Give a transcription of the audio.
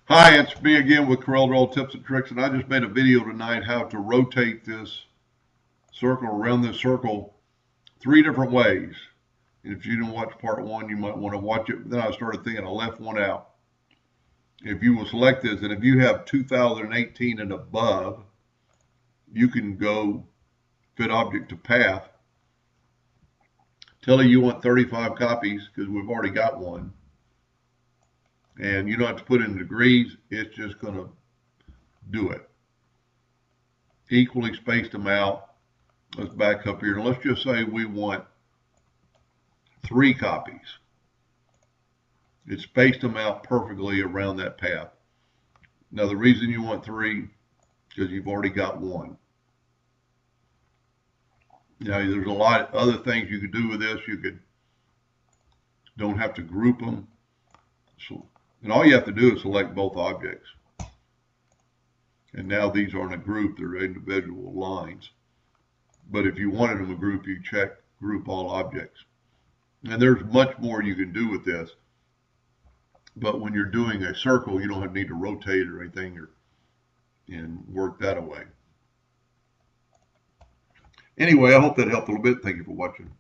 Hi, it's me again with Corel Draw Tips and Tricks, and I just made a video tonight how to rotate this circle around this circle 3 different ways. And if you didn't watch part 1, you might want to watch it. Then I started thinking I left one out. If you will select this, and if you have 2018 and above, you can go fit object to path. Tell you want 35 copies because we've already got one. And you don't have to put in degrees, it's just going to do it. Equally spaced them out. Let's back up here and let's just say we want 3 copies. It spaced them out perfectly around that path. Now the reason you want 3 because you've already got 1. Now there's a lot of other things you could do with this. You don't have to group them. And all you have to do is select both objects. And now these aren't a group, they're individual lines. But if you wanted them a group, you check group all objects. And there's much more you can do with this. But when you're doing a circle, you don't need to rotate or anything and work that away. Anyway, I hope that helped a little bit. Thank you for watching.